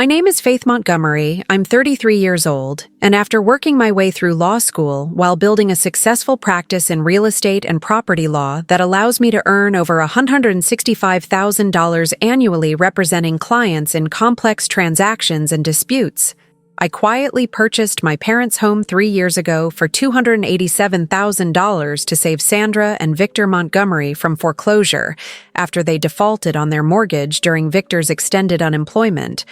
My name is Faith Montgomery. I'm 33 years old, and after working my way through law school while building a successful practice in real estate and property law that allows me to earn over $165,000 annually representing clients in complex transactions and disputes, I quietly purchased my parents' home 3 years ago for $287,000 to save Sandra and Victor Montgomery from foreclosure after they defaulted on their mortgage during Victor's extended unemployment,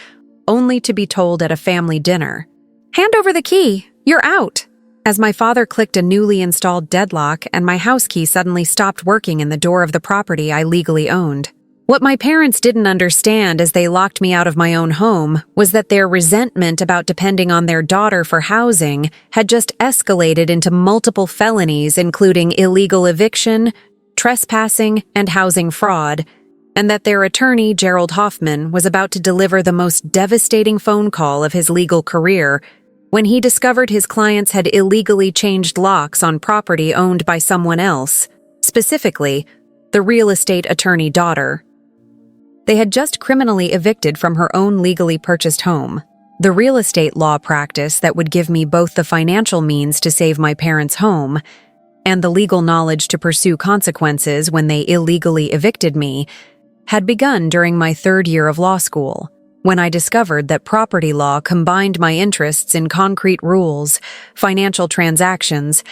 only to be told at a family dinner, "Hand over the key, you're out," as my father clicked a newly installed deadlock and my house key suddenly stopped working in the door of the property I legally owned. What my parents didn't understand as they locked me out of my own home was that their resentment about depending on their daughter for housing had just escalated into multiple felonies including illegal eviction, trespassing, and housing fraud, and that their attorney, Gerald Hoffman, was about to deliver the most devastating phone call of his legal career when he discovered his clients had illegally changed locks on property owned by someone else, specifically, the real estate attorney daughter. They had just criminally evicted from her own legally purchased home, the real estate law practice that would give me both the financial means to save my parents' home and the legal knowledge to pursue consequences when they illegally evicted me, had begun during my third year of law school, when I discovered that property law combined my interests in concrete rules, financial transactions,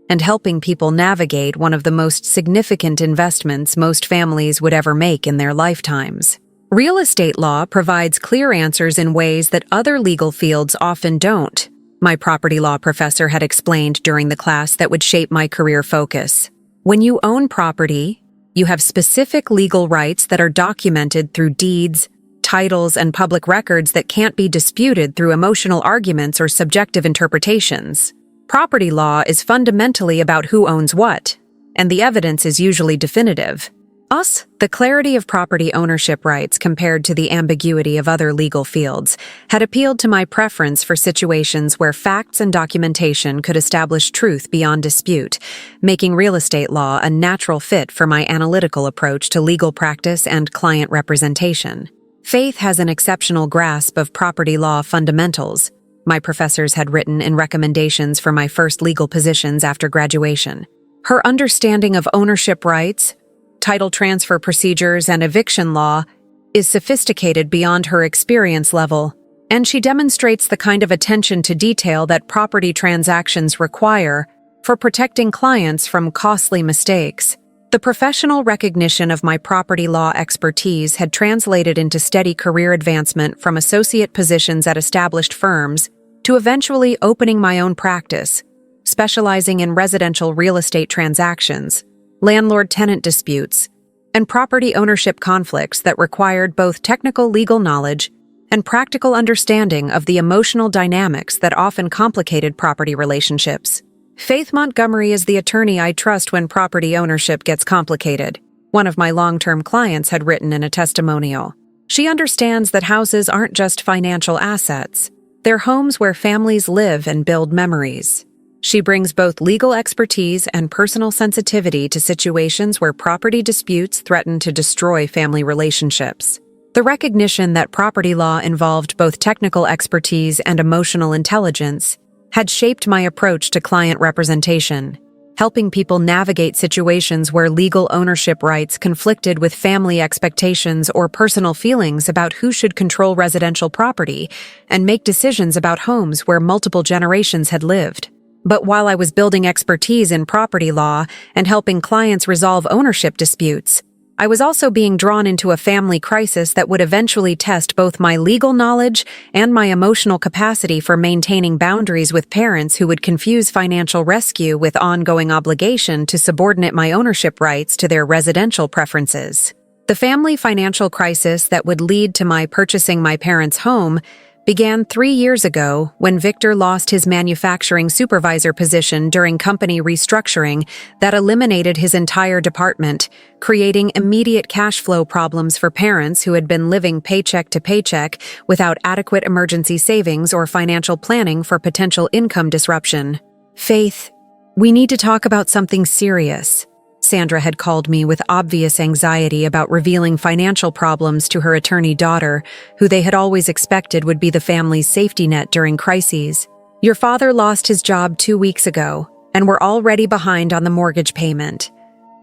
and helping people navigate one of the most significant investments most families would ever make in their lifetimes. Real estate law provides clear answers in ways that other legal fields often don't, my property law professor had explained during the class that would shape my career focus. When you own property, you have specific legal rights that are documented through deeds, titles, and public records that can't be disputed through emotional arguments or subjective interpretations. Property law is fundamentally about who owns what, and the evidence is usually definitive. Thus, the clarity of property ownership rights compared to the ambiguity of other legal fields had appealed to my preference for situations where facts and documentation could establish truth beyond dispute, making real estate law a natural fit for my analytical approach to legal practice and client representation. Faith has an exceptional grasp of property law fundamentals, my professors had written in recommendations for my first legal positions after graduation. Her understanding of ownership rights, title transfer procedures, and eviction law is sophisticated beyond her experience level, and she demonstrates the kind of attention to detail that property transactions require for protecting clients from costly mistakes. The professional recognition of my property law expertise had translated into steady career advancement from associate positions at established firms to eventually opening my own practice, specializing in residential real estate transactions, landlord-tenant disputes, and property ownership conflicts that required both technical legal knowledge and practical understanding of the emotional dynamics that often complicated property relationships. Faith Montgomery is the attorney I trust when property ownership gets complicated, one of my long-term clients had written in a testimonial. She understands that houses aren't just financial assets. They're homes where families live and build memories. She brings both legal expertise and personal sensitivity to situations where property disputes threaten to destroy family relationships. The recognition that property law involved both technical expertise and emotional intelligence had shaped my approach to client representation, helping people navigate situations where legal ownership rights conflicted with family expectations or personal feelings about who should control residential property and make decisions about homes where multiple generations had lived. But while I was building expertise in property law and helping clients resolve ownership disputes, I was also being drawn into a family crisis that would eventually test both my legal knowledge and my emotional capacity for maintaining boundaries with parents who would confuse financial rescue with ongoing obligation to subordinate my ownership rights to their residential preferences. The family financial crisis that would lead to my purchasing my parents' home began 3 years ago when Victor lost his manufacturing supervisor position during company restructuring that eliminated his entire department, creating immediate cash flow problems for parents who had been living paycheck to paycheck without adequate emergency savings or financial planning for potential income disruption. Faith, we need to talk about something serious. Sandra had called me with obvious anxiety about revealing financial problems to her attorney daughter, who they had always expected would be the family's safety net during crises. "Your father lost his job 2 weeks ago, and we're already behind on the mortgage payment.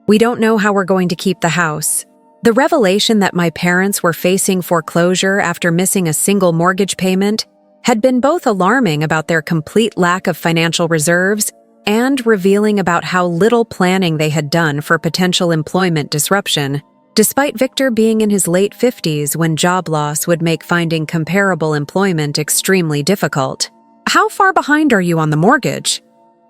We don't know how we're going to keep the house." The revelation that my parents were facing foreclosure after missing a single mortgage payment had been both alarming about their complete lack of financial reserves and revealing about how little planning they had done for potential employment disruption, despite Victor being in his late 50s when job loss would make finding comparable employment extremely difficult. "How far behind are you on the mortgage?"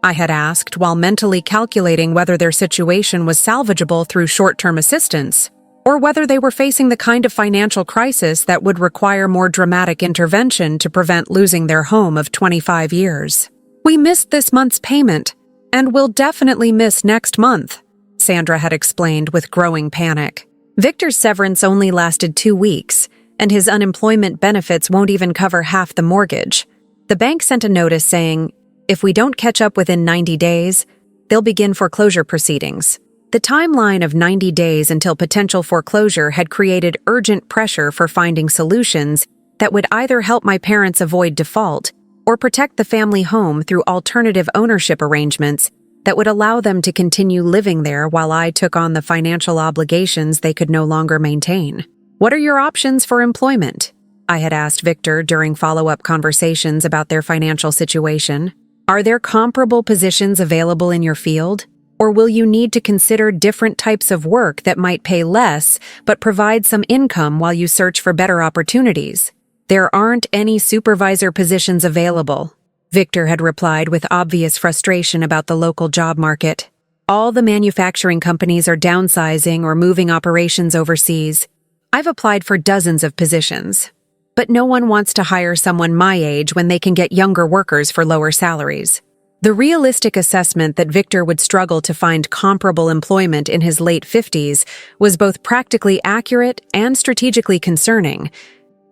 I had asked while mentally calculating whether their situation was salvageable through short-term assistance, or whether they were facing the kind of financial crisis that would require more dramatic intervention to prevent losing their home of 25 years. "We missed this month's payment, and we'll definitely miss next month," Sandra had explained with growing panic. Victor's severance only lasted 2 weeks, and his unemployment benefits won't even cover half the mortgage. The bank sent a notice saying, if we don't catch up within 90 days, they'll begin foreclosure proceedings. The timeline of 90 days until potential foreclosure had created urgent pressure for finding solutions that would either help my parents avoid default or protect the family home through alternative ownership arrangements that would allow them to continue living there while I took on the financial obligations they could no longer maintain. "What are your options for employment?" I had asked Victor during follow-up conversations about their financial situation. "Are there comparable positions available in your field? Or will you need to consider different types of work that might pay less but provide some income while you search for better opportunities?" "There aren't any supervisor positions available," Victor had replied with obvious frustration about the local job market. "All the manufacturing companies are downsizing or moving operations overseas. I've applied for dozens of positions, but no one wants to hire someone my age when they can get younger workers for lower salaries." The realistic assessment that Victor would struggle to find comparable employment in his late 50s was both practically accurate and strategically concerning,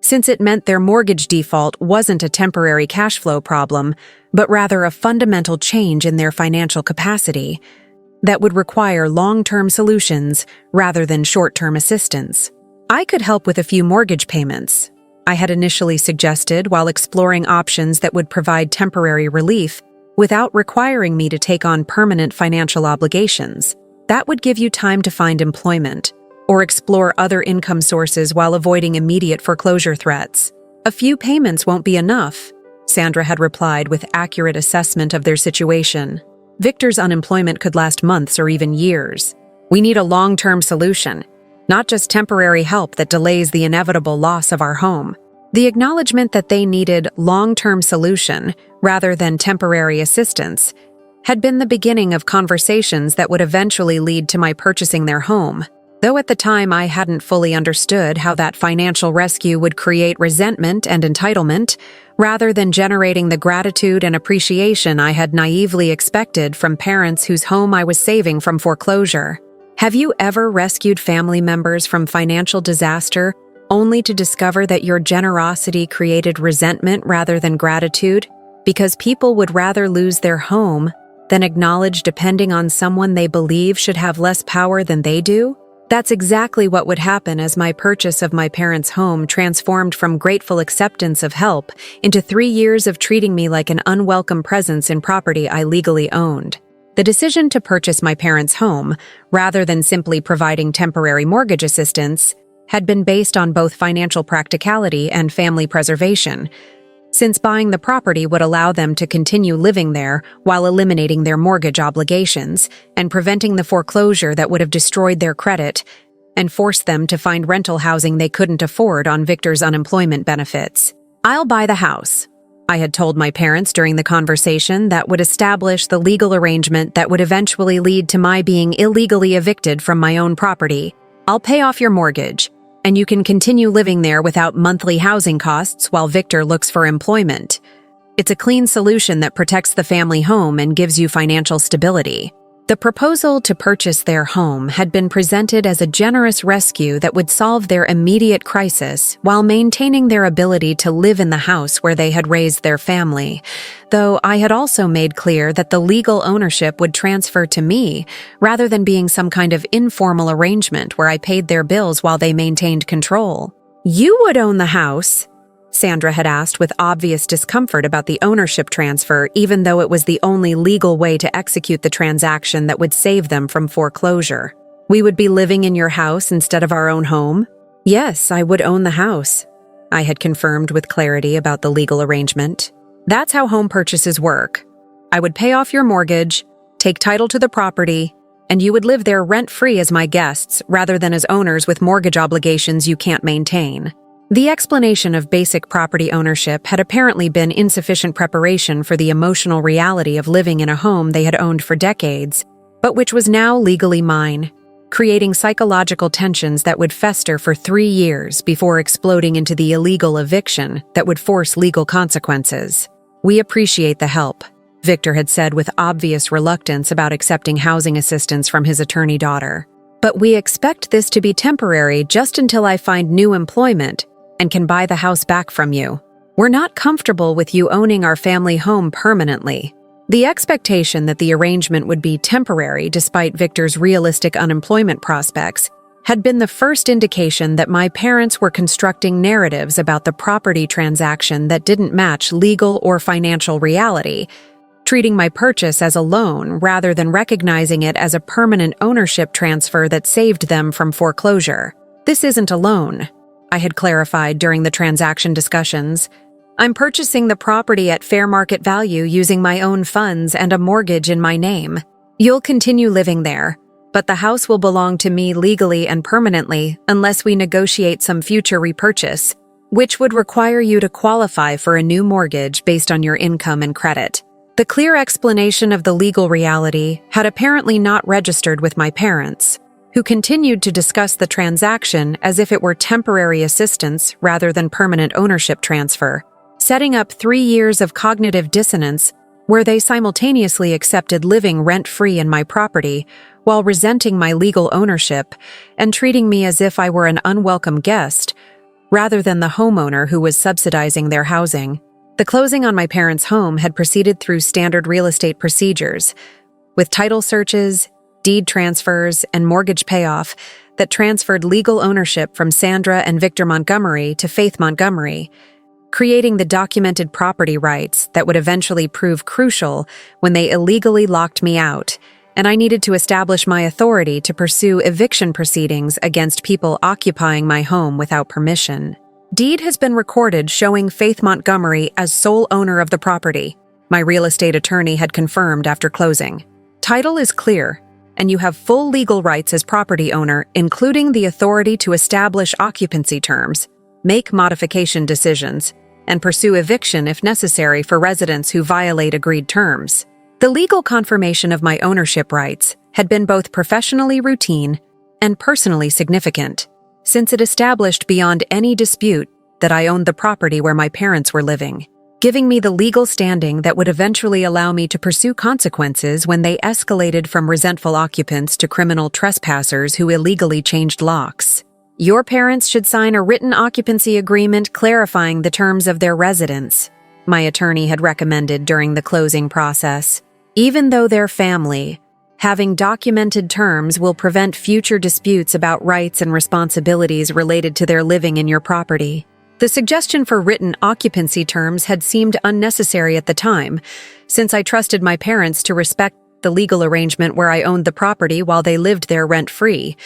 since it meant their mortgage default wasn't a temporary cash flow problem, but rather a fundamental change in their financial capacity that would require long-term solutions rather than short-term assistance. "I could help with a few mortgage payments," I had initially suggested while exploring options that would provide temporary relief without requiring me to take on permanent financial obligations. "That would give you time to find employment or explore other income sources while avoiding immediate foreclosure threats." "A few payments won't be enough," Sandra had replied with accurate assessment of their situation. "Victor's unemployment could last months or even years. We need a long-term solution, not just temporary help that delays the inevitable loss of our home." The acknowledgement that they needed long-term solution rather than temporary assistance had been the beginning of conversations that would eventually lead to my purchasing their home, though at the time I hadn't fully understood how that financial rescue would create resentment and entitlement, rather than generating the gratitude and appreciation I had naively expected from parents whose home I was saving from foreclosure. Have you ever rescued family members from financial disaster only to discover that your generosity created resentment rather than gratitude? Because people would rather lose their home than acknowledge depending on someone they believe should have less power than they do? That's exactly what would happen as my purchase of my parents' home transformed from grateful acceptance of help into 3 years of treating me like an unwelcome presence in property I legally owned. The decision to purchase my parents' home, rather than simply providing temporary mortgage assistance, had been based on both financial practicality and family preservation, since buying the property would allow them to continue living there while eliminating their mortgage obligations and preventing the foreclosure that would have destroyed their credit and forced them to find rental housing they couldn't afford on Victor's unemployment benefits. "I'll buy the house," I had told my parents during the conversation that would establish the legal arrangement that would eventually lead to my being illegally evicted from my own property. "I'll pay off your mortgage, and you can continue living there without monthly housing costs while Victor looks for employment. It's a clean solution that protects the family home and gives you financial stability." The proposal to purchase their home had been presented as a generous rescue that would solve their immediate crisis while maintaining their ability to live in the house where they had raised their family, though I had also made clear that the legal ownership would transfer to me rather than being some kind of informal arrangement where I paid their bills while they maintained control. "You would own the house?" Sandra had asked with obvious discomfort about the ownership transfer, even though it was the only legal way to execute the transaction that would save them from foreclosure. "We would be living in your house instead of our own home?" "Yes, I would own the house," I had confirmed with clarity about the legal arrangement. "That's how home purchases work. I would pay off your mortgage, take title to the property, and you would live there rent-free as my guests rather than as owners with mortgage obligations you can't maintain." The explanation of basic property ownership had apparently been insufficient preparation for the emotional reality of living in a home they had owned for decades, but which was now legally mine, creating psychological tensions that would fester for 3 years before exploding into the illegal eviction that would force legal consequences. "We appreciate the help," Victor had said with obvious reluctance about accepting housing assistance from his attorney daughter. "But we expect this to be temporary just until I find new employment and can buy the house back from you. We're not comfortable with you owning our family home permanently." The expectation that the arrangement would be temporary despite Victor's realistic unemployment prospects had been the first indication that my parents were constructing narratives about the property transaction that didn't match legal or financial reality, treating my purchase as a loan rather than recognizing it as a permanent ownership transfer that saved them from foreclosure. "This isn't a loan," I had clarified during the transaction discussions. "I'm purchasing the property at fair market value using my own funds and a mortgage in my name. You'll continue living there, but the house will belong to me legally and permanently unless we negotiate some future repurchase, which would require you to qualify for a new mortgage based on your income and credit." The clear explanation of the legal reality had apparently not registered with my parents, who continued to discuss the transaction as if it were temporary assistance rather than permanent ownership transfer, setting up 3 years of cognitive dissonance where they simultaneously accepted living rent-free in my property while resenting my legal ownership and treating me as if I were an unwelcome guest rather than the homeowner who was subsidizing their housing. The closing on my parents' home had proceeded through standard real estate procedures, with title searches, deed transfers, and mortgage payoff that transferred legal ownership from Sandra and Victor Montgomery to Faith Montgomery, creating the documented property rights that would eventually prove crucial when they illegally locked me out, and I needed to establish my authority to pursue eviction proceedings against people occupying my home without permission. Deed has been recorded showing Faith Montgomery as sole owner of the property, my real estate attorney had confirmed after closing. Title is clear, and you have full legal rights as property owner, including the authority to establish occupancy terms, make modification decisions, and pursue eviction if necessary for residents who violate agreed terms. The legal confirmation of my ownership rights had been both professionally routine and personally significant, since it established beyond any dispute that I owned the property where my parents were living, giving me the legal standing that would eventually allow me to pursue consequences when they escalated from resentful occupants to criminal trespassers who illegally changed locks. "Your parents should sign a written occupancy agreement clarifying the terms of their residence," my attorney had recommended during the closing process. "Even though they're family, having documented terms will prevent future disputes about rights and responsibilities related to their living in your property." The suggestion for written occupancy terms had seemed unnecessary at the time, since I trusted my parents to respect the legal arrangement where I owned the property while they lived there rent-free.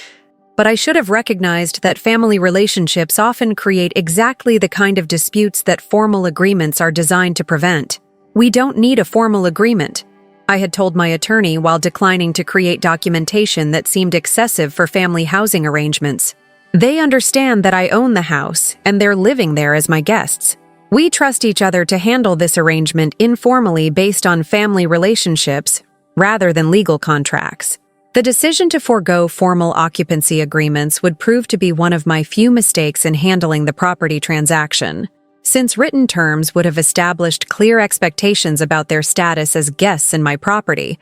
But I should have recognized that family relationships often create exactly the kind of disputes that formal agreements are designed to prevent. "We don't need a formal agreement," I had told my attorney while declining to create documentation that seemed excessive for family housing arrangements. "They understand that I own the house, and they're living there as my guests. We trust each other to handle this arrangement informally based on family relationships rather than legal contracts." The decision to forego formal occupancy agreements would prove to be one of my few mistakes in handling the property transaction, since written terms would have established clear expectations about their status as guests in my property,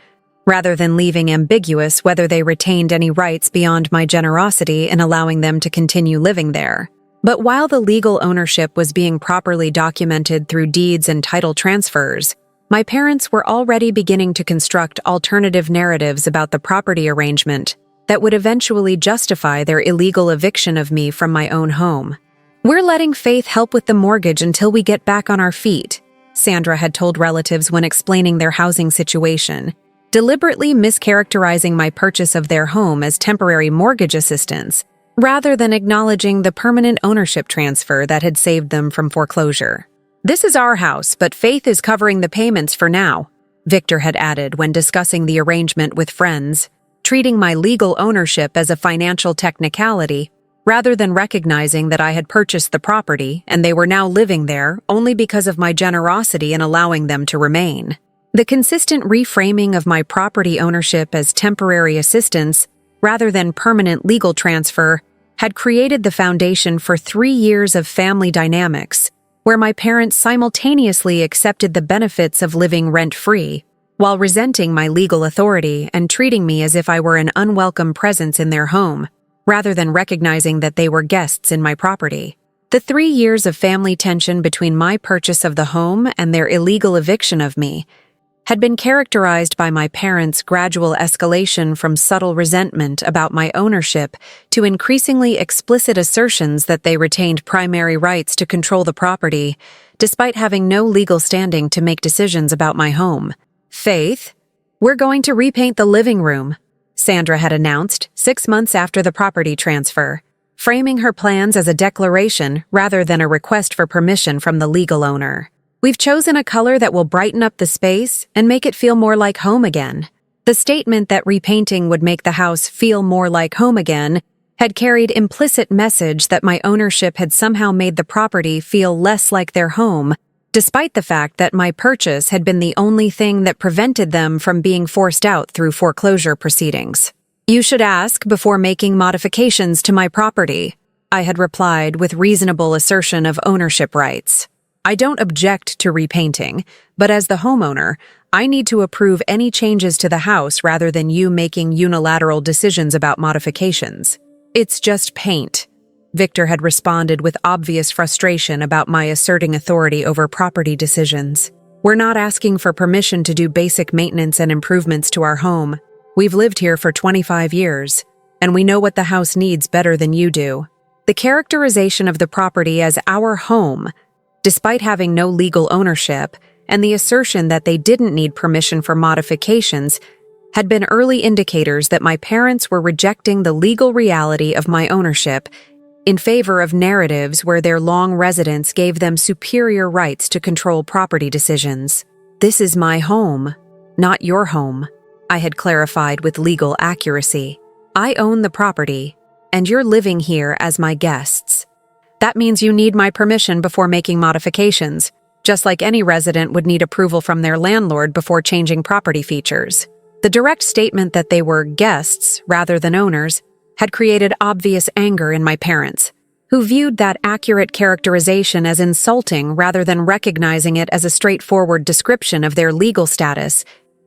rather than leaving ambiguous whether they retained any rights beyond my generosity in allowing them to continue living there. But while the legal ownership was being properly documented through deeds and title transfers, my parents were already beginning to construct alternative narratives about the property arrangement that would eventually justify their illegal eviction of me from my own home. "We're letting Faith help with the mortgage until we get back on our feet," Sandra had told relatives when explaining their housing situation, deliberately mischaracterizing my purchase of their home as temporary mortgage assistance, rather than acknowledging the permanent ownership transfer that had saved them from foreclosure. "This is our house, but Faith is covering the payments for now," Victor had added when discussing the arrangement with friends, treating my legal ownership as a financial technicality, rather than recognizing that I had purchased the property and they were now living there only because of my generosity in allowing them to remain. The consistent reframing of my property ownership as temporary assistance rather than permanent legal transfer had created the foundation for 3 years of family dynamics, where my parents simultaneously accepted the benefits of living rent-free, while resenting my legal authority and treating me as if I were an unwelcome presence in their home, rather than recognizing that they were guests in my property. The 3 years of family tension between my purchase of the home and their illegal eviction of me had been characterized by my parents' gradual escalation from subtle resentment about my ownership to increasingly explicit assertions that they retained primary rights to control the property, despite having no legal standing to make decisions about my home. "Faith, we're going to repaint the living room," Sandra had announced 6 months after the property transfer, framing her plans as a declaration rather than a request for permission from the legal owner. "We've chosen a color that will brighten up the space and make it feel more like home again." The statement that repainting would make the house feel more like home again had carried implicit message that my ownership had somehow made the property feel less like their home, despite the fact that my purchase had been the only thing that prevented them from being forced out through foreclosure proceedings. "You should ask before making modifications to my property," I had replied with reasonable assertion of ownership rights. "I don't object to repainting, but as the homeowner, I need to approve any changes to the house rather than you making unilateral decisions about modifications." "It's just paint," Victor had responded with obvious frustration about my asserting authority over property decisions. "We're not asking for permission to do basic maintenance and improvements to our home. We've lived here for 25 years, and we know what the house needs better than you do." The characterization of the property as our home, despite having no legal ownership, and the assertion that they didn't need permission for modifications, had been early indicators that my parents were rejecting the legal reality of my ownership in favor of narratives where their long residence gave them superior rights to control property decisions. "This is my home, not your home," I had clarified with legal accuracy. "I own the property, and you're living here as my guests. That means you need my permission before making modifications, just like any resident would need approval from their landlord before changing property features." The direct statement that they were guests rather than owners had created obvious anger in my parents, who viewed that accurate characterization as insulting rather than recognizing it as a straightforward description of their legal status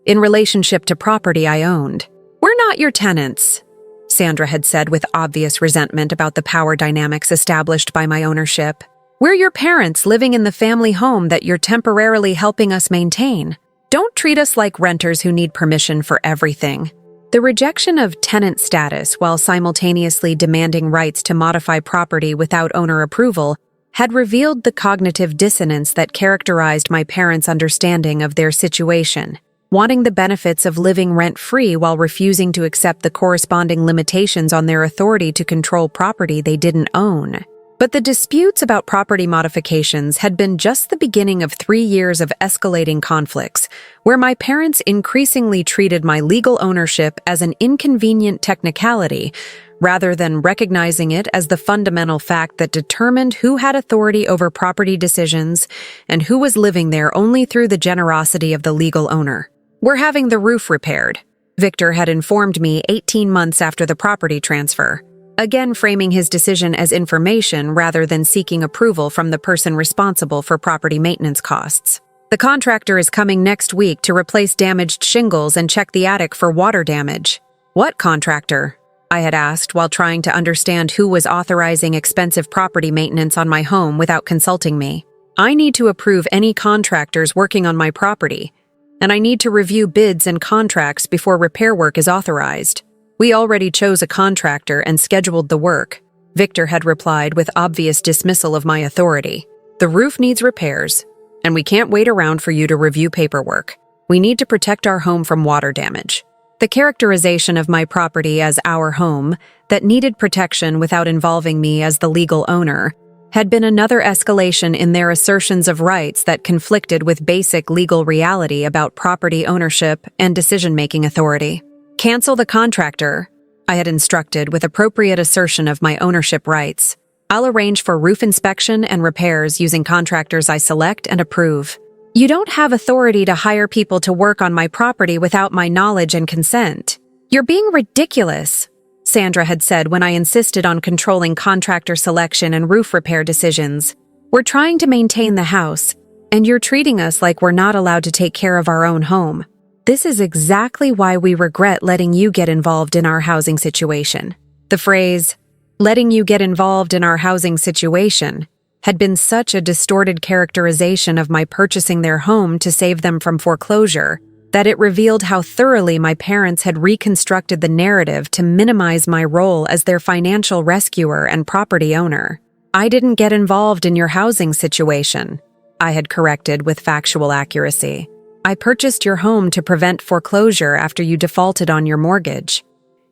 in relationship to property I owned. "We're not your tenants," Sandra had said with obvious resentment about the power dynamics established by my ownership. "We're your parents living in the family home that you're temporarily helping us maintain. Don't treat us like renters who need permission for everything." The rejection of tenant status while simultaneously demanding rights to modify property without owner approval had revealed the cognitive dissonance that characterized my parents' understanding of their situation, wanting the benefits of living rent-free while refusing to accept the corresponding limitations on their authority to control property they didn't own. But the disputes about property modifications had been just the beginning of 3 years of escalating conflicts, where my parents increasingly treated my legal ownership as an inconvenient technicality, rather than recognizing it as the fundamental fact that determined who had authority over property decisions and who was living there only through the generosity of the legal owner. "We're having the roof repaired," Victor had informed me 18 months after the property transfer, again framing his decision as information rather than seeking approval from the person responsible for property maintenance costs. The contractor is coming next week to replace damaged shingles and check the attic for water damage. What contractor? I had asked while trying to understand who was authorizing expensive property maintenance on my home without consulting me. I need to approve any contractors working on my property, and I need to review bids and contracts before repair work is authorized. We already chose a contractor and scheduled the work, Victor had replied with obvious dismissal of my authority. The roof needs repairs, and we can't wait around for you to review paperwork. We need to protect our home from water damage. The characterization of my property as our home that needed protection without involving me as the legal owner had been another escalation in their assertions of rights that conflicted with basic legal reality about property ownership and decision-making authority. Cancel the contractor, I had instructed with appropriate assertion of my ownership rights. I'll arrange for roof inspection and repairs using contractors I select and approve. You don't have authority to hire people to work on my property without my knowledge and consent. You're being ridiculous, Sandra had said when I insisted on controlling contractor selection and roof repair decisions. We're trying to maintain the house, and you're treating us like we're not allowed to take care of our own home. This is exactly why we regret letting you get involved in our housing situation. The phrase, letting you get involved in our housing situation, had been such a distorted characterization of my purchasing their home to save them from foreclosure that it revealed how thoroughly my parents had reconstructed the narrative to minimize my role as their financial rescuer and property owner. I didn't get involved in your housing situation, I had corrected with factual accuracy. I purchased your home to prevent foreclosure after you defaulted on your mortgage.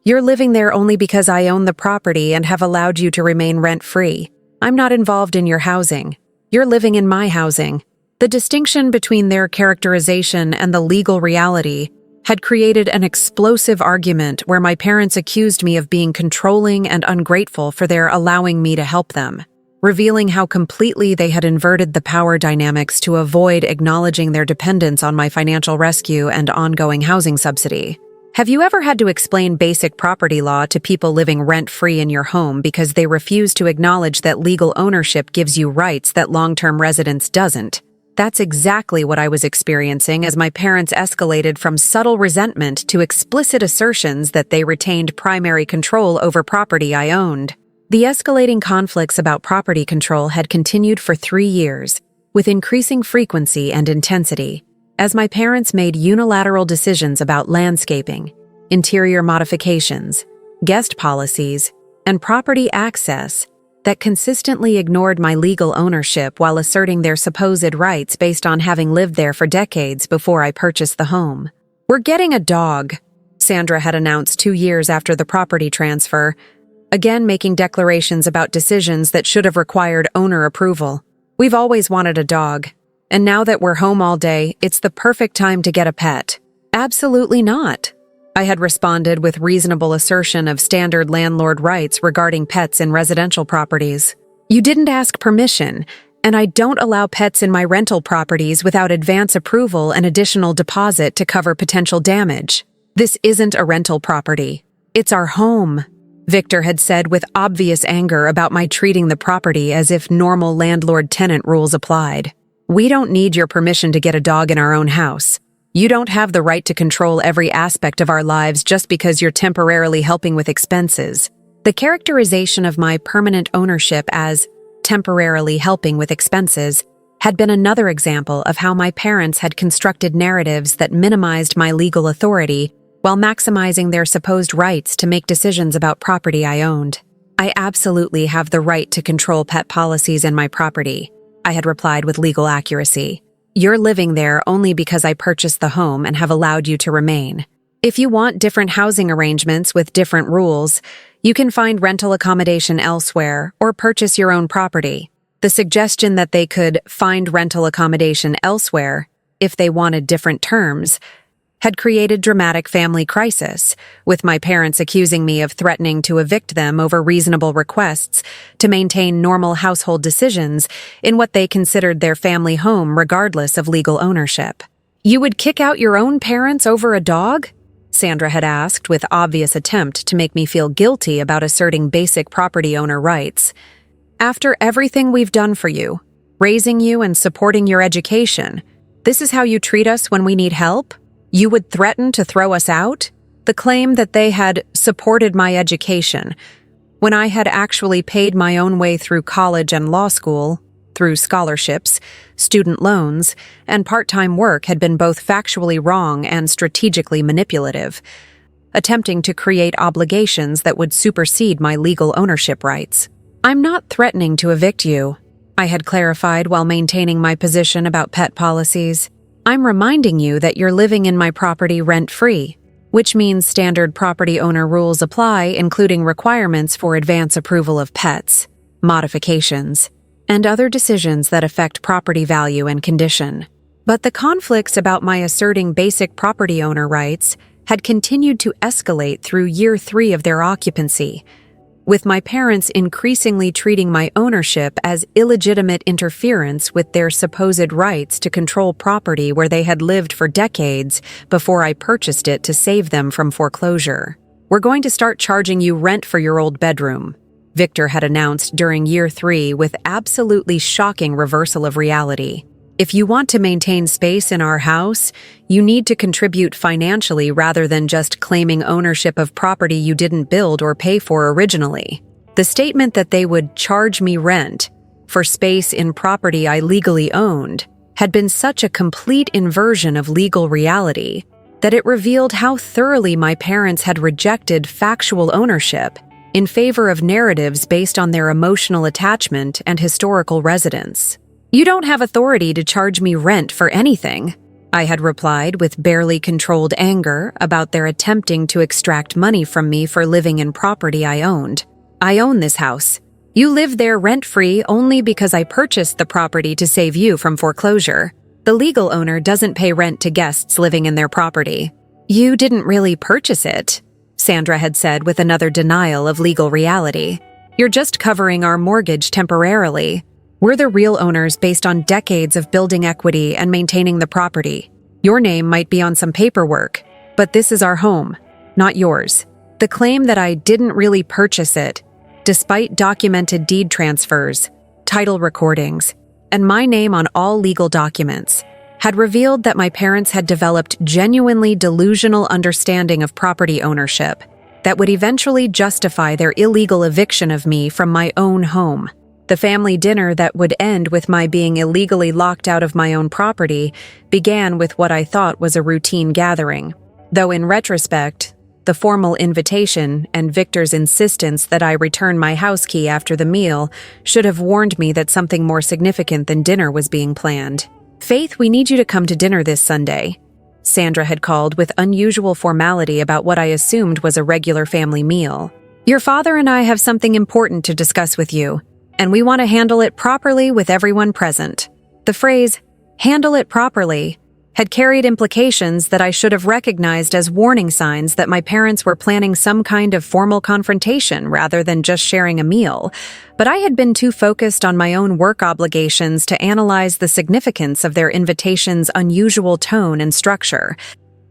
You're living there only because I own the property and have allowed you to remain rent-free. I'm not involved in your housing. You're living in my housing. The distinction between their characterization and the legal reality had created an explosive argument where my parents accused me of being controlling and ungrateful for their allowing me to help them, revealing how completely they had inverted the power dynamics to avoid acknowledging their dependence on my financial rescue and ongoing housing subsidy. Have you ever had to explain basic property law to people living rent-free in your home because they refuse to acknowledge that legal ownership gives you rights that long-term residence doesn't? That's exactly what I was experiencing as my parents escalated from subtle resentment to explicit assertions that they retained primary control over property I owned. The escalating conflicts about property control had continued for 3 years, with increasing frequency and intensity, as my parents made unilateral decisions about landscaping, interior modifications, guest policies, and property access that consistently ignored my legal ownership while asserting their supposed rights based on having lived there for decades before I purchased the home. We're getting a dog, Sandra had announced 2 years after the property transfer, again making declarations about decisions that should have required owner approval. We've always wanted a dog, and now that we're home all day, it's the perfect time to get a pet. Absolutely not, I had responded with reasonable assertion of standard landlord rights regarding pets in residential properties. You didn't ask permission, and I don't allow pets in my rental properties without advance approval and additional deposit to cover potential damage. This isn't a rental property. It's our home, Victor had said with obvious anger about my treating the property as if normal landlord-tenant rules applied. We don't need your permission to get a dog in our own house. You don't have the right to control every aspect of our lives just because you're temporarily helping with expenses. The characterization of my permanent ownership as temporarily helping with expenses had been another example of how my parents had constructed narratives that minimized my legal authority while maximizing their supposed rights to make decisions about property I owned. I absolutely have the right to control pet policies in my property, I had replied with legal accuracy. You're living there only because I purchased the home and have allowed you to remain. If you want different housing arrangements with different rules, you can find rental accommodation elsewhere or purchase your own property. The suggestion that they could find rental accommodation elsewhere, if they wanted different terms, had created dramatic family crisis, with my parents accusing me of threatening to evict them over reasonable requests to maintain normal household decisions in what they considered their family home regardless of legal ownership. You would kick out your own parents over a dog? Sandra had asked with obvious attempt to make me feel guilty about asserting basic property owner rights. After everything we've done for you, raising you and supporting your education, This is how you treat us when we need help? You would threaten to throw us out? The claim that they had supported my education, when I had actually paid my own way through college and law school, through scholarships, student loans, and part-time work, had been both factually wrong and strategically manipulative, attempting to create obligations that would supersede my legal ownership rights. I'm not threatening to evict you, I had clarified while maintaining my position about pet policies. I'm reminding you that you're living in my property rent-free, which means standard property owner rules apply, including requirements for advance approval of pets, modifications, and other decisions that affect property value and condition. But the conflicts about my asserting basic property owner rights had continued to escalate through year 3 of their occupancy, with my parents increasingly treating my ownership as illegitimate interference with their supposed rights to control property where they had lived for decades before I purchased it to save them from foreclosure. We're going to start charging you rent for your old bedroom, Victor had announced during year 3 with absolutely shocking reversal of reality. If you want to maintain space in our house, you need to contribute financially rather than just claiming ownership of property you didn't build or pay for originally. The statement that they would charge me rent for space in property I legally owned had been such a complete inversion of legal reality that it revealed how thoroughly my parents had rejected factual ownership in favor of narratives based on their emotional attachment and historical residence. You don't have authority to charge me rent for anything, I had replied with barely controlled anger about their attempting to extract money from me for living in property I owned. I own this house. You live there rent-free only because I purchased the property to save you from foreclosure. The legal owner doesn't pay rent to guests living in their property. You didn't really purchase it, Sandra had said with another denial of legal reality. You're just covering our mortgage temporarily. We're the real owners based on decades of building equity and maintaining the property. Your name might be on some paperwork, but this is our home, not yours. The claim that I didn't really purchase it, despite documented deed transfers, title recordings, and my name on all legal documents, had revealed that my parents had developed genuinely delusional understanding of property ownership that would eventually justify their illegal eviction of me from my own home. The family dinner that would end with my being illegally locked out of my own property began with what I thought was a routine gathering, though in retrospect, the formal invitation and Victor's insistence that I return my house key after the meal should have warned me that something more significant than dinner was being planned. Faith, we need you to come to dinner this Sunday, Sandra had called with unusual formality about what I assumed was a regular family meal. Your father and I have something important to discuss with you, and we want to handle it properly with everyone present. The phrase, handle it properly, had carried implications that I should have recognized as warning signs that my parents were planning some kind of formal confrontation rather than just sharing a meal, but I had been too focused on my own work obligations to analyze the significance of their invitation's unusual tone and structure.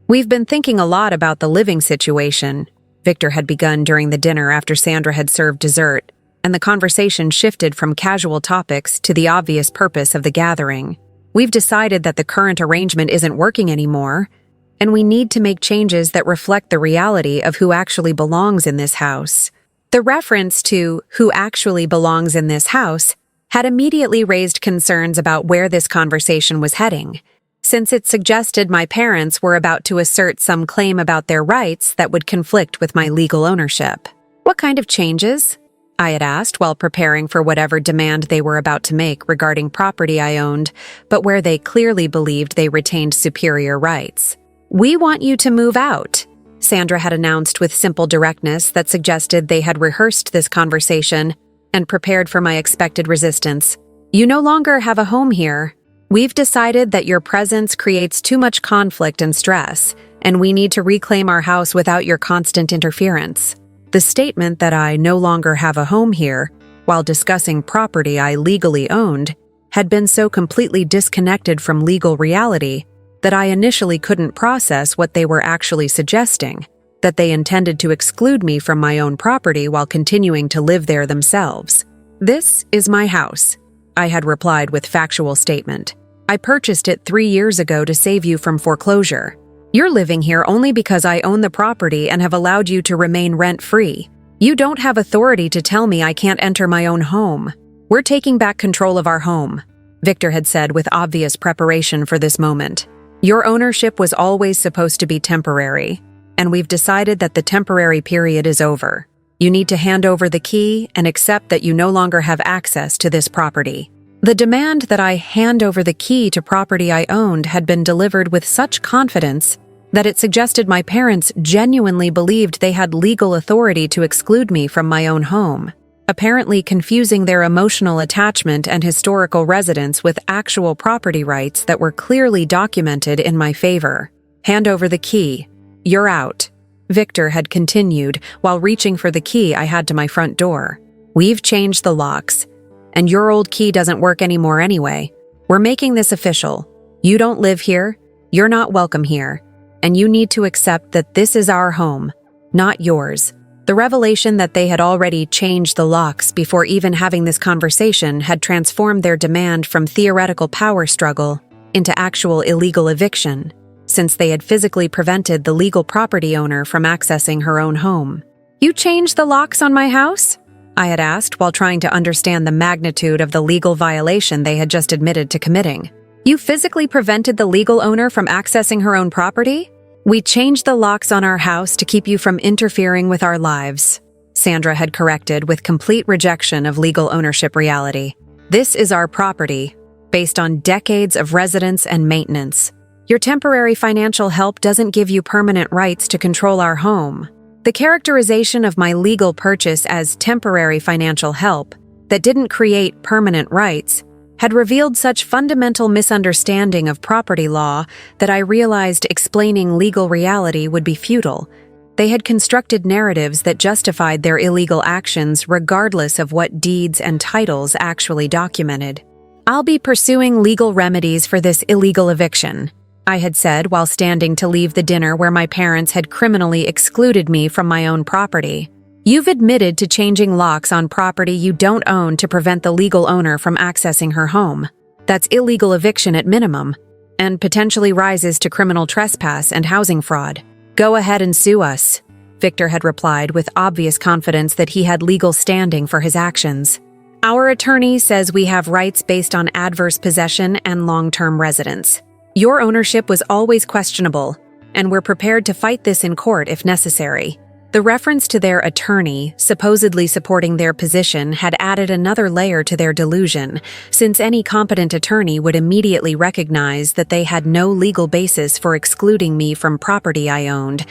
We've been thinking a lot about the living situation, Victor had begun during the dinner after Sandra had served dessert, and the conversation shifted from casual topics to the obvious purpose of the gathering. We've decided that the current arrangement isn't working anymore, and we need to make changes that reflect the reality of who actually belongs in this house. The reference to who actually belongs in this house had immediately raised concerns about where this conversation was heading, since it suggested my parents were about to assert some claim about their rights that would conflict with my legal ownership. What kind of changes? I had asked while preparing for whatever demand they were about to make regarding property I owned, but where they clearly believed they retained superior rights. We want you to move out, Sandra had announced with simple directness that suggested they had rehearsed this conversation and prepared for my expected resistance. You no longer have a home here. We've decided that your presence creates too much conflict and stress, and we need to reclaim our house without your constant interference. The statement that I no longer have a home here, while discussing property I legally owned, had been so completely disconnected from legal reality that I initially couldn't process what they were actually suggesting, that they intended to exclude me from my own property while continuing to live there themselves. This is my house, I had replied with factual statement. I purchased it 3 years ago to save you from foreclosure. You're living here only because I own the property and have allowed you to remain rent-free. You don't have authority to tell me I can't enter my own home. We're taking back control of our home," Victor had said with obvious preparation for this moment. "Your ownership was always supposed to be temporary, and we've decided that the temporary period is over. You need to hand over the key and accept that you no longer have access to this property." The demand that I hand over the key to property I owned had been delivered with such confidence that it suggested my parents genuinely believed they had legal authority to exclude me from my own home, apparently confusing their emotional attachment and historical residence with actual property rights that were clearly documented in my favor. "Hand over the key. You're out," Victor had continued while reaching for the key I had to my front door. "We've changed the locks, and your old key doesn't work anymore anyway. We're making this official. You don't live here, you're not welcome here, and you need to accept that this is our home, not yours." The revelation that they had already changed the locks before even having this conversation had transformed their demand from theoretical power struggle into actual illegal eviction, since they had physically prevented the legal property owner from accessing her own home. "You changed the locks on my house?" I had asked while trying to understand the magnitude of the legal violation they had just admitted to committing. "You physically prevented the legal owner from accessing her own property?" "We changed the locks on our house to keep you from interfering with our lives," Sandra had corrected with complete rejection of legal ownership reality. "This is our property, based on decades of residence and maintenance. Your temporary financial help doesn't give you permanent rights to control our home." The characterization of my legal purchase as temporary financial help that didn't create permanent rights had revealed such fundamental misunderstanding of property law that I realized explaining legal reality would be futile. They had constructed narratives that justified their illegal actions regardless of what deeds and titles actually documented. "I'll be pursuing legal remedies for this illegal eviction," I had said while standing to leave the dinner where my parents had criminally excluded me from my own property. "You've admitted to changing locks on property you don't own to prevent the legal owner from accessing her home. That's illegal eviction at minimum, and potentially rises to criminal trespass and housing fraud. Go ahead and sue us," Victor had replied with obvious confidence that he had legal standing for his actions. "Our attorney says we have rights based on adverse possession and long-term residence. Your ownership was always questionable, and we're prepared to fight this in court if necessary." The reference to their attorney supposedly supporting their position had added another layer to their delusion, since any competent attorney would immediately recognize that they had no legal basis for excluding me from property I owned,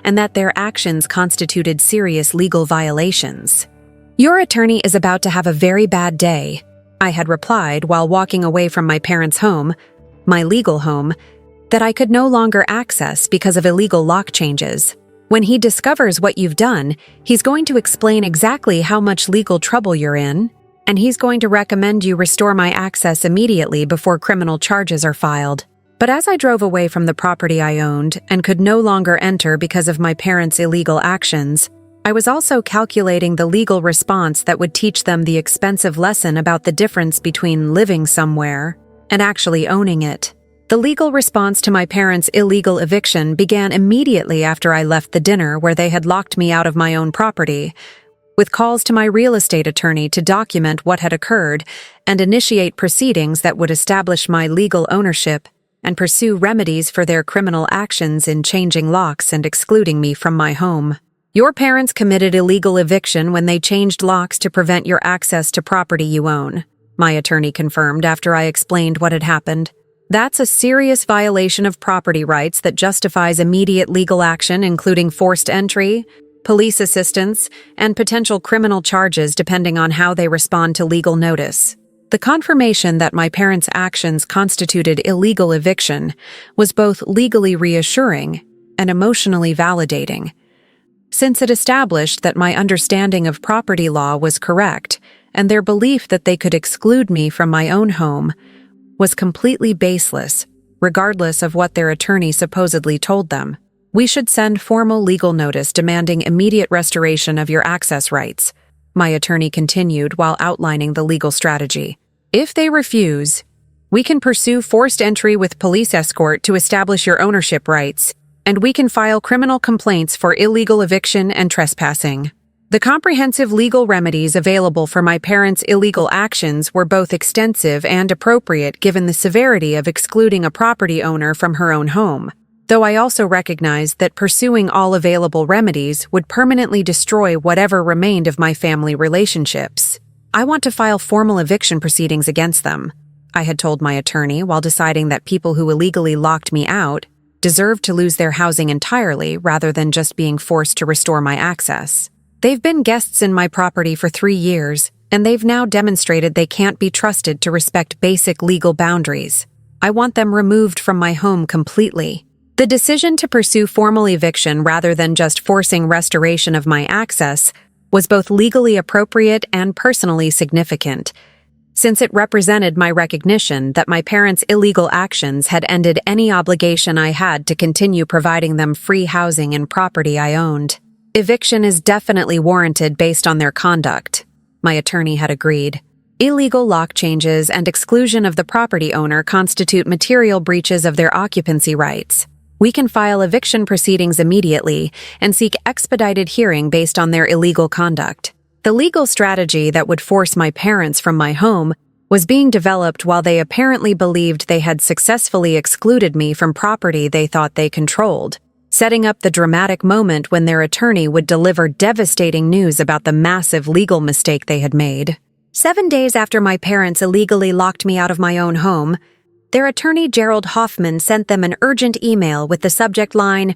and that their actions constituted serious legal violations. "Your attorney is about to have a very bad day," I had replied while walking away from my parents' home, my legal home, that I could no longer access because of illegal lock changes. "When he discovers what you've done, he's going to explain exactly how much legal trouble you're in, and he's going to recommend you restore my access immediately before criminal charges are filed." But as I drove away from the property I owned and could no longer enter because of my parents' illegal actions, I was also calculating the legal response that would teach them the expensive lesson about the difference between living somewhere and actually owning it. The legal response to my parents' illegal eviction began immediately after I left the dinner where they had locked me out of my own property, with calls to my real estate attorney to document what had occurred and initiate proceedings that would establish my legal ownership and pursue remedies for their criminal actions in changing locks and excluding me from my home. "Your parents committed illegal eviction when they changed locks to prevent your access to property you own," my attorney confirmed after I explained what had happened. "That's a serious violation of property rights that justifies immediate legal action, including forced entry, police assistance, and potential criminal charges depending on how they respond to legal notice." The confirmation that my parents' actions constituted illegal eviction was both legally reassuring and emotionally validating, since it established that my understanding of property law was correct and their belief that they could exclude me from my own home was completely baseless, regardless of what their attorney supposedly told them. "We should send formal legal notice demanding immediate restoration of your access rights," my attorney continued while outlining the legal strategy. "If they refuse, We can pursue forced entry with police escort to establish your ownership rights, and we can file criminal complaints for illegal eviction and trespassing. The comprehensive legal remedies available for my parents' illegal actions were both extensive and appropriate given the severity of excluding a property owner from her own home, though I also recognized that pursuing all available remedies would permanently destroy whatever remained of my family relationships. I want to file formal eviction proceedings against them, I had told my attorney while deciding that people who illegally locked me out deserved to lose their housing entirely rather than just being forced to restore my access. They've been guests in my property for 3 years, and they've now demonstrated they can't be trusted to respect basic legal boundaries. I want them removed from my home completely. The decision to pursue formal eviction rather than just forcing restoration of my access was both legally appropriate and personally significant, since it represented my recognition that my parents' illegal actions had ended any obligation I had to continue providing them free housing and property I owned. Eviction is definitely warranted based on their conduct, my attorney had agreed. Illegal lock changes and exclusion of the property owner constitute material breaches of their occupancy rights. We can file eviction proceedings immediately and seek expedited hearing based on their illegal conduct. The legal strategy that would force my parents from my home was being developed while they apparently believed they had successfully excluded me from property they thought they controlled, setting up the dramatic moment when their attorney would deliver devastating news about the massive legal mistake they had made. 7 days after my parents illegally locked me out of my own home, their attorney Gerald Hoffman sent them an urgent email with the subject line,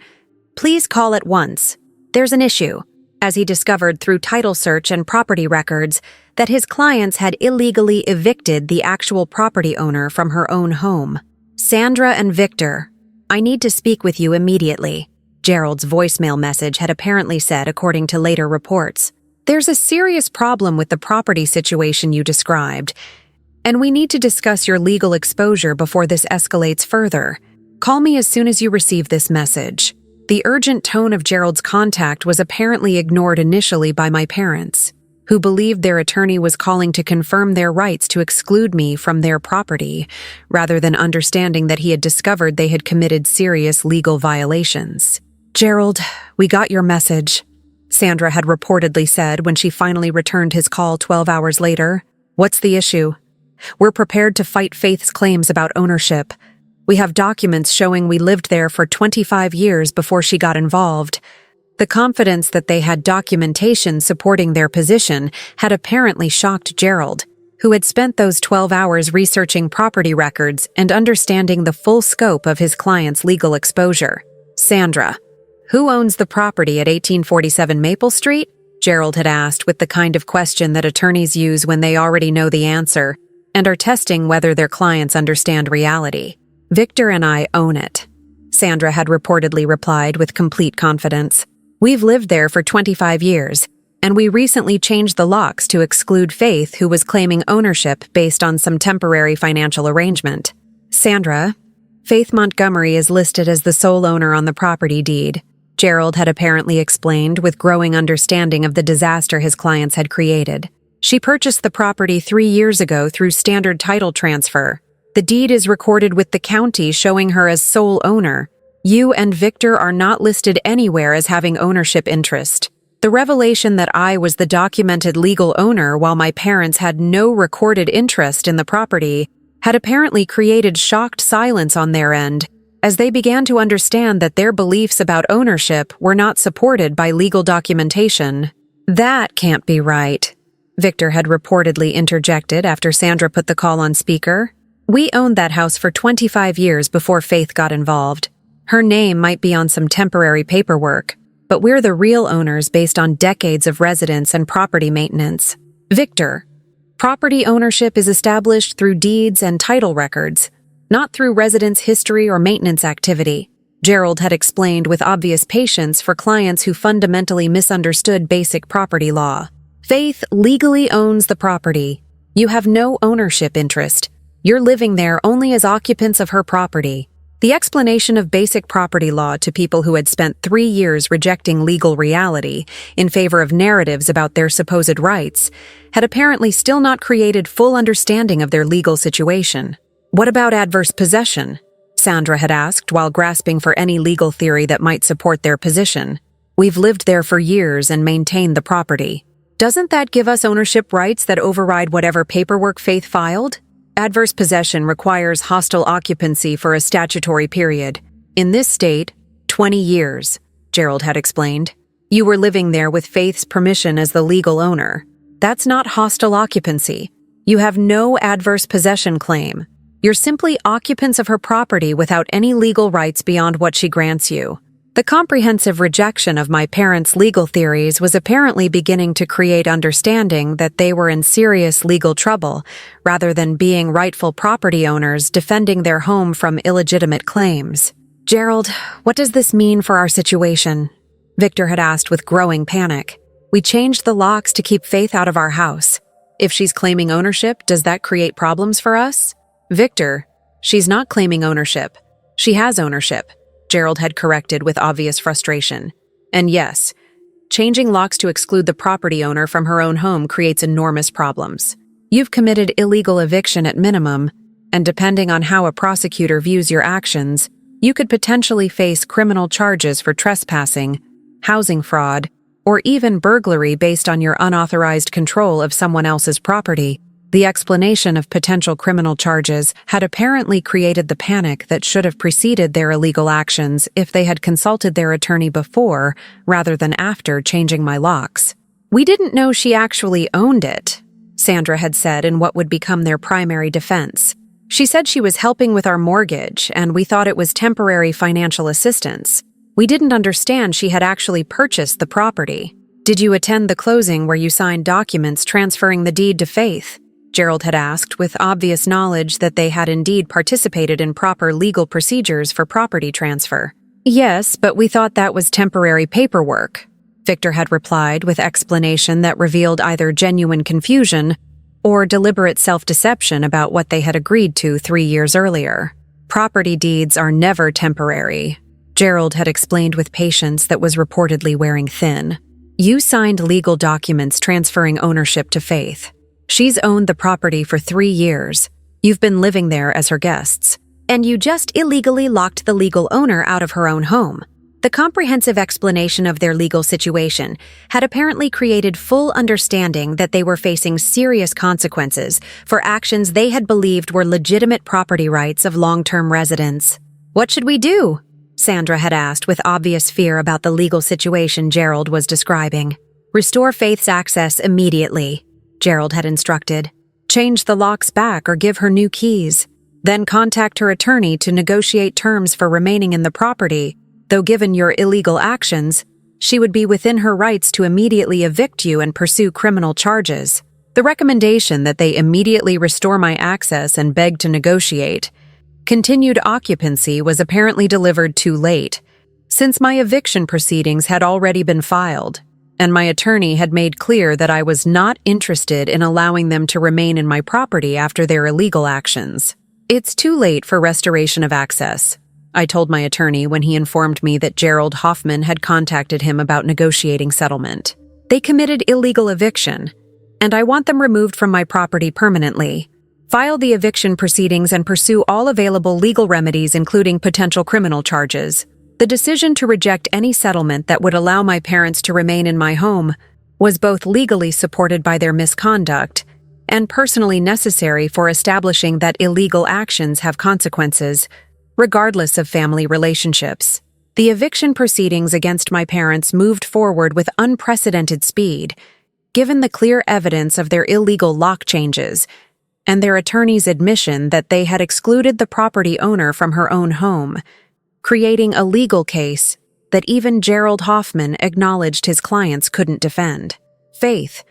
"Please call at once. There's an issue," as he discovered through title search and property records that his clients had illegally evicted the actual property owner from her own home. "Sandra and Victor, I need to speak with you immediately," Gerald's voicemail message had apparently said according to later reports. "There's a serious problem with the property situation you described, and we need to discuss your legal exposure before this escalates further. Call me as soon as you receive this message." The urgent tone of Gerald's contact was apparently ignored initially by my parents, who believed their attorney was calling to confirm their rights to exclude me from their property, rather than understanding that he had discovered they had committed serious legal violations. "Gerald, we got your message," Sandra had reportedly said when she finally returned his call 12 hours later. "What's the issue? We're prepared to fight Faith's claims about ownership. We have documents showing we lived there for 25 years before she got involved." The confidence that they had documentation supporting their position had apparently shocked Gerald, who had spent those 12 hours researching property records and understanding the full scope of his client's legal exposure. "Sandra, who owns the property at 1847 Maple Street?" Gerald had asked with the kind of question that attorneys use when they already know the answer and are testing whether their clients understand reality. "Victor and I own it," Sandra had reportedly replied with complete confidence. "We've lived there for 25 years, and we recently changed the locks to exclude Faith, who was claiming ownership based on some temporary financial arrangement." "Sandra, Faith Montgomery is listed as the sole owner on the property deed," Gerald had apparently explained with growing understanding of the disaster his clients had created. "She purchased the property 3 years ago through standard title transfer. The deed is recorded with the county showing her as sole owner. You and Victor are not listed anywhere as having ownership interest. The revelation that I was the documented legal owner while my parents had no recorded interest in the property had apparently created shocked silence on their end, as they began to understand that their beliefs about ownership were not supported by legal documentation. "That can't be right," Victor had reportedly interjected after Sandra put the call on speaker. "We owned that house for 25 years before Faith got involved. Her name might be on some temporary paperwork, but we're the real owners based on decades of residence and property maintenance." "Victor, property ownership is established through deeds and title records, not through residence history or maintenance activity," Gerald had explained with obvious patience for clients who fundamentally misunderstood basic property law. "Faith legally owns the property. You have no ownership interest. You're living there only as occupants of her property." The explanation of basic property law to people who had spent 3 years rejecting legal reality in favor of narratives about their supposed rights had apparently still not created full understanding of their legal situation. What about adverse possession? Sandra had asked while grasping for any legal theory that might support their position. We've lived there for years and maintained the property. Doesn't that give us ownership rights that override whatever paperwork Faith filed? Adverse possession requires hostile occupancy for a statutory period. In this state, 20 years, Gerald had explained. You were living there with Faith's permission as the legal owner. That's not hostile occupancy. You have no adverse possession claim. You're simply occupants of her property without any legal rights beyond what she grants you. The comprehensive rejection of my parents' legal theories was apparently beginning to create understanding that they were in serious legal trouble, rather than being rightful property owners defending their home from illegitimate claims. Gerald, what does this mean for our situation? Victor had asked with growing panic. We changed the locks to keep Faith out of our house. If she's claiming ownership, does that create problems for us? Victor, she's not claiming ownership. She has ownership, Gerald had corrected with obvious frustration. And yes, changing locks to exclude the property owner from her own home creates enormous problems. You've committed illegal eviction at minimum, and depending on how a prosecutor views your actions, you could potentially face criminal charges for trespassing, housing fraud, or even burglary based on your unauthorized control of someone else's property. The explanation of potential criminal charges had apparently created the panic that should have preceded their illegal actions if they had consulted their attorney before rather than after changing my locks. We didn't know she actually owned it, Sandra had said in what would become their primary defense. She said she was helping with our mortgage, and we thought it was temporary financial assistance. We didn't understand she had actually purchased the property. Did you attend the closing where you signed documents transferring the deed to Faith? Gerald had asked, with obvious knowledge that they had indeed participated in proper legal procedures for property transfer. Yes, but we thought that was temporary paperwork, Victor had replied with explanation that revealed either genuine confusion or deliberate self-deception about what they had agreed to 3 years earlier. Property deeds are never temporary, Gerald had explained with patience that was reportedly wearing thin. You signed legal documents transferring ownership to Faith. She's owned the property for 3 years. You've been living there as her guests. And you just illegally locked the legal owner out of her own home. The comprehensive explanation of their legal situation had apparently created full understanding that they were facing serious consequences for actions they had believed were legitimate property rights of long-term residents. What should we do? Sandra had asked with obvious fear about the legal situation Gerald was describing. Restore Faith's access immediately, Gerald had instructed. Change the locks back or give her new keys. Then contact her attorney to negotiate terms for remaining in the property, though given your illegal actions, she would be within her rights to immediately evict you and pursue criminal charges. The recommendation that they immediately restore my access and beg to negotiate. Continued occupancy was apparently delivered too late, since my eviction proceedings had already been filed, and my attorney had made clear that I was not interested in allowing them to remain in my property after their illegal actions. It's too late for restoration of access, I told my attorney when he informed me that Gerald Hoffman had contacted him about negotiating settlement. They committed illegal eviction, and I want them removed from my property permanently. File the eviction proceedings and pursue all available legal remedies, including potential criminal charges. The decision to reject any settlement that would allow my parents to remain in my home was both legally supported by their misconduct and personally necessary for establishing that illegal actions have consequences, regardless of family relationships. The eviction proceedings against my parents moved forward with unprecedented speed, given the clear evidence of their illegal lock changes and their attorney's admission that they had excluded the property owner from her own home, creating a legal case that even Gerald Hoffman acknowledged his clients couldn't defend. Faith,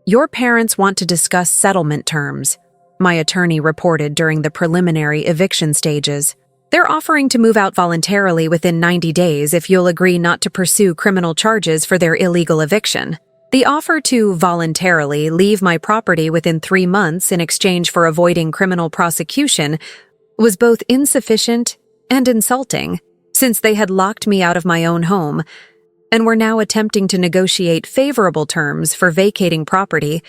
your parents want to discuss settlement terms, my attorney reported during the preliminary eviction stages. They're offering to move out voluntarily within 90 days if you'll agree not to pursue criminal charges for their illegal eviction. The offer to voluntarily leave my property within 3 months in exchange for avoiding criminal prosecution was both insufficient and insulting, since they had locked me out of my own home and were now attempting to negotiate favorable terms for vacating property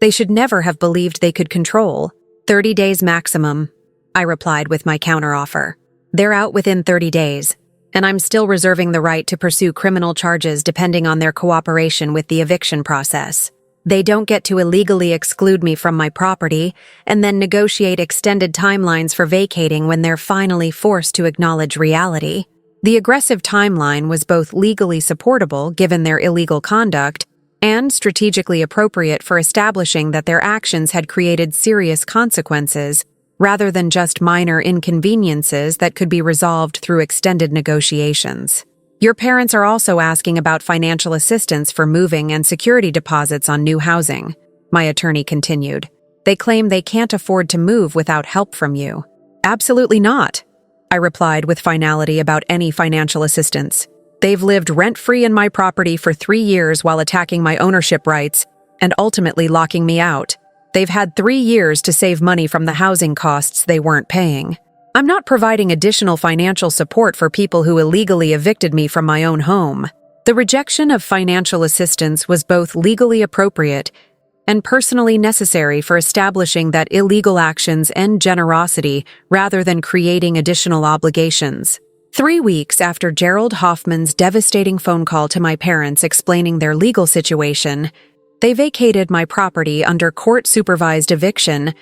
they should never have believed they could control. 30 days maximum, I replied with my counteroffer. They're out within 30 days, and I'm still reserving the right to pursue criminal charges depending on their cooperation with the eviction process. They don't get to illegally exclude me from my property and then negotiate extended timelines for vacating when they're finally forced to acknowledge reality. The aggressive timeline was both legally supportable given their illegal conduct and strategically appropriate for establishing that their actions had created serious consequences rather than just minor inconveniences that could be resolved through extended negotiations. Your parents are also asking about financial assistance for moving and security deposits on new housing, my attorney continued. They claim they can't afford to move without help from you. Absolutely not, I replied with finality about any financial assistance. They've lived rent-free in my property for 3 years while attacking my ownership rights and ultimately locking me out. They've had 3 years to save money from the housing costs they weren't paying. I'm not providing additional financial support for people who illegally evicted me from my own home. The rejection of financial assistance was both legally appropriate and personally necessary for establishing that illegal actions end generosity rather than creating additional obligations. 3 weeks after Gerald Hoffman's devastating phone call to my parents explaining their legal situation, they vacated my property under court-supervised eviction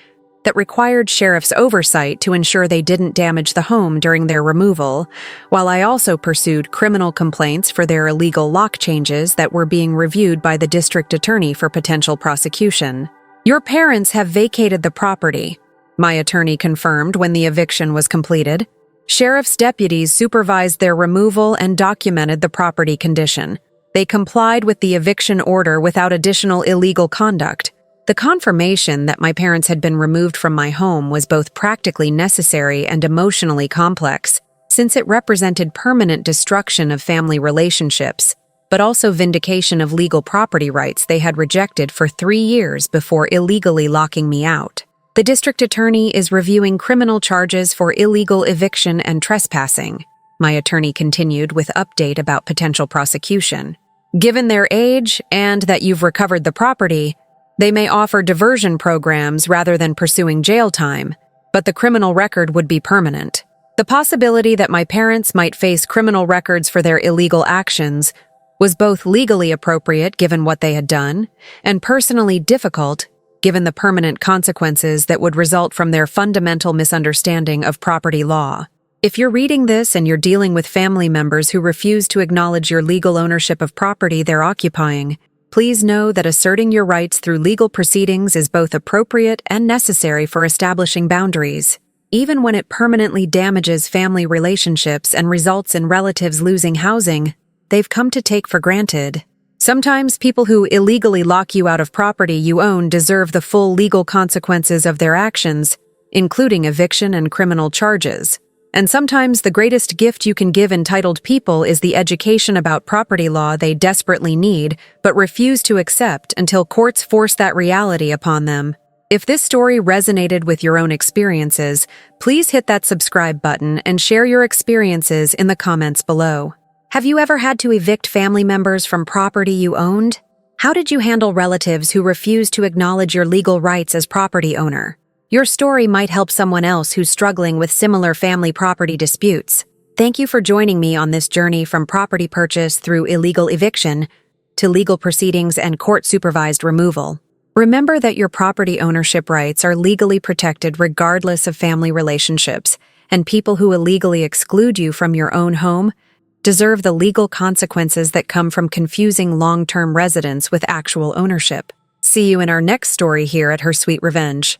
that required sheriff's oversight to ensure they didn't damage the home during their removal, while I also pursued criminal complaints for their illegal lock changes that were being reviewed by the district attorney for potential prosecution. Your parents have vacated the property, my attorney confirmed when the eviction was completed. Sheriff's deputies supervised their removal and documented the property condition. They complied with the eviction order without additional illegal conduct. The confirmation that my parents had been removed from my home was both practically necessary and emotionally complex, since it represented permanent destruction of family relationships, but also vindication of legal property rights they had rejected for 3 years before illegally locking me out. The district attorney is reviewing criminal charges for illegal eviction and trespassing, my attorney continued with update about potential prosecution. Given their age and that you've recovered the property, they may offer diversion programs rather than pursuing jail time, but the criminal record would be permanent. The possibility that my parents might face criminal records for their illegal actions was both legally appropriate given what they had done, and personally difficult given the permanent consequences that would result from their fundamental misunderstanding of property law. If you're reading this and you're dealing with family members who refuse to acknowledge your legal ownership of property they're occupying, please know that asserting your rights through legal proceedings is both appropriate and necessary for establishing boundaries. Even when it permanently damages family relationships and results in relatives losing housing they've come to take for granted. Sometimes people who illegally lock you out of property you own deserve the full legal consequences of their actions, including eviction and criminal charges. And sometimes the greatest gift you can give entitled people is the education about property law they desperately need but refuse to accept until courts force that reality upon them. If this story resonated with your own experiences, please hit that subscribe button and share your experiences in the comments below. Have you ever had to evict family members from property you owned? How did you handle relatives who refused to acknowledge your legal rights as property owner? Your story might help someone else who's struggling with similar family property disputes. Thank you for joining me on this journey from property purchase through illegal eviction to legal proceedings and court-supervised removal. Remember that your property ownership rights are legally protected regardless of family relationships, and people who illegally exclude you from your own home deserve the legal consequences that come from confusing long-term residence with actual ownership. See you in our next story here at Her Sweet Revenge.